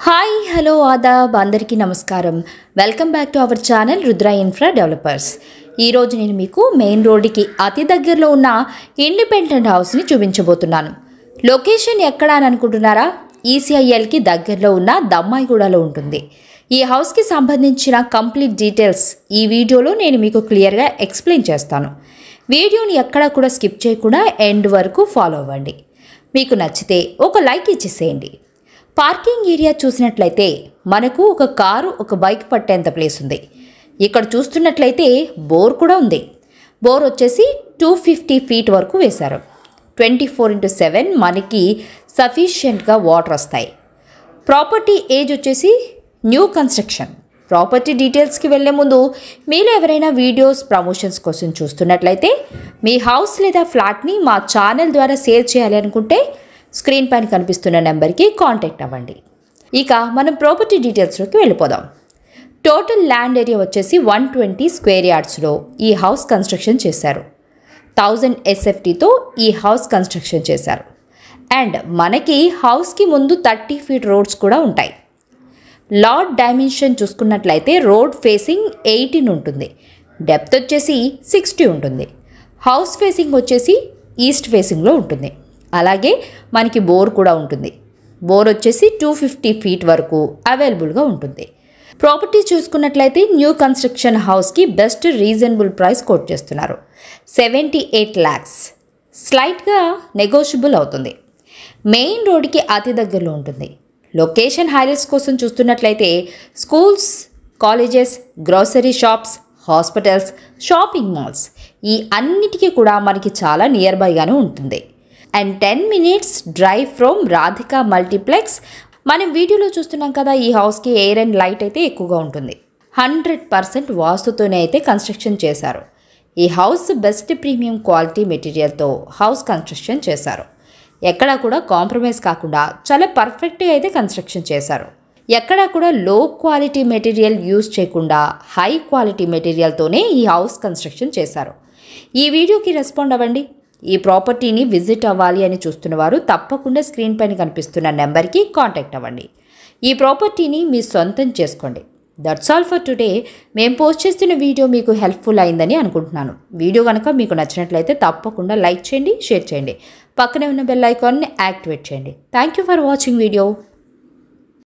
Hi hello Aadab అందరికీ నమస్కారం. Welcome back to our channel Rudra infra developers. ఈరోజు నేను మీకు మెయిన్ రోడ్డుకి అతి దగ్గరలో ఉన్న ఇండిపెండెంట్ హౌస్ని చూపించబోతున్నాను. లొకేషన్ ఎక్కడ అని అనుకుంటున్నారా? ఈసీఐఎల్కి దగ్గరలో ఉన్న దమ్మాయిగూడలో ఉంటుంది. ఈ హౌస్కి సంబంధించిన కంప్లీట్ డీటెయిల్స్ ఈ వీడియోలో నేను మీకు క్లియర్గా ఎక్స్ప్లెయిన్ చేస్తాను. వీడియోని ఎక్కడా కూడా స్కిప్ చేయకుండా ఎండ్ వరకు ఫాలో అవ్వండి. మీకు నచ్చితే ఒక లైక్ ఇచ్చేసేయండి. పార్కింగ్ ఏరియా చూసినట్లయితే మనకు ఒక కారు ఒక బైక్ పట్టేంత ప్లేస్ ఉంది. ఇక్కడ చూస్తున్నట్లయితే బోర్ కూడా ఉంది. బోర్ వచ్చేసి 250 ఫీట్ వరకు వేశారు. 24/7 మనకి సఫిషియెంట్గా వాటర్ వస్తాయి. ప్రాపర్టీ ఏజ్ వచ్చేసి న్యూ కన్స్ట్రక్షన్. ప్రాపర్టీ డీటెయిల్స్కి వెళ్ళే ముందు మీలో ఎవరైనా వీడియోస్ ప్రమోషన్స్ కోసం చూస్తున్నట్లయితే మీ హౌస్ లేదా ఫ్లాట్ని మా ఛానల్ ద్వారా సేల్ చేయాలి అనుకుంటే స్క్రీన్ పైన కనిపిస్తున్న నెంబర్కి కాంటాక్ట్ అవ్వండి. ఇక మనం ప్రాపర్టీ డీటెయిల్స్లోకి వెళ్ళిపోదాం. టోటల్ ల్యాండ్ ఏరియా వచ్చేసి 120 స్క్వేర్ యార్డ్స్లో ఈ హౌస్ కన్స్ట్రక్షన్ చేశారు. 1000 SFTతో ఈ హౌస్ కన్స్ట్రక్షన్ చేశారు. అండ్ మనకి హౌస్కి ముందు 30 ఫీట్ రోడ్స్ కూడా ఉంటాయి. లాట్ డైమెన్షన్ చూసుకున్నట్లయితే రోడ్ ఫేసింగ్ 18 ఉంటుంది. డెప్త్ వచ్చేసి 60 ఉంటుంది. హౌస్ ఫేసింగ్ వచ్చేసి ఈస్ట్ ఫేసింగ్లో ఉంటుంది. అలాగే మనకి బోర్ కూడా ఉంటుంది. బోర్ వచ్చేసి 250 ఫీట్ వరకు అవైలబుల్గా ఉంటుంది. ప్రాపర్టీ చూసుకున్నట్లయితే న్యూ కన్స్ట్రక్షన్ హౌస్కి బెస్ట్ రీజనబుల్ ప్రైస్ కోట్ చేస్తున్నారు. 78 lakhs. స్లైట్గా నెగోషియబుల్ అవుతుంది. మెయిన్ రోడ్కి అతి దగ్గరలో ఉంటుంది. లొకేషన్ హైలైట్స్ కోసం చూస్తున్నట్లయితే schools, colleges, grocery shops, hospitals, shopping malls ఈ అన్నిటికీ కూడా మనకి చాలా నియర్ బైగానే ఉంటుంది. And 10 minutes drive from Radhika multiplex. మనం వీడియోలో చూస్తున్నాం కదా, ఈ హౌస్కి ఎయిర్ అండ్ లైట్ అయితే ఎక్కువగా ఉంటుంది. 100% వాస్తుతోనే అయితే కన్స్ట్రక్షన్ చేశారు. ఈ హౌస్ బెస్ట్ ప్రీమియం క్వాలిటీ మెటీరియల్తో హౌస్ కన్స్ట్రక్షన్ చేశారు. ఎక్కడా కూడా కాంప్రమైజ్ కాకుండా చాలా పర్ఫెక్ట్గా అయితే కన్స్ట్రక్షన్ చేశారు. ఎక్కడా కూడా లో క్వాలిటీ మెటీరియల్ యూజ్ చేయకుండా హై క్వాలిటీ మెటీరియల్తోనే ఈ హౌస్ కన్స్ట్రక్షన్ చేశారు. ఈ వీడియోకి రెస్పాండ్ అవ్వండి. ఈ ప్రాపర్టీని విజిట్ అవ్వాలి అని చూస్తున్నవారు తప్పకుండా స్క్రీన్ పైన కనిపిస్తున్న నెంబర్కి కాంటాక్ట్ అవ్వండి. ఈ ప్రాపర్టీని మీ సొంతం చేసుకోండి. That's all for today. మేము పోస్ట్ చేస్తున్న వీడియో మీకు హెల్ప్ఫుల్ అయిందని అనుకుంటున్నాను. వీడియో కనుక మీకు నచ్చినట్లయితే తప్పకుండా లైక్ చేయండి, షేర్ చేయండి. పక్కనే ఉన్న బెల్ ఐకాన్ని యాక్టివేట్ చేయండి. Thank you for watching video.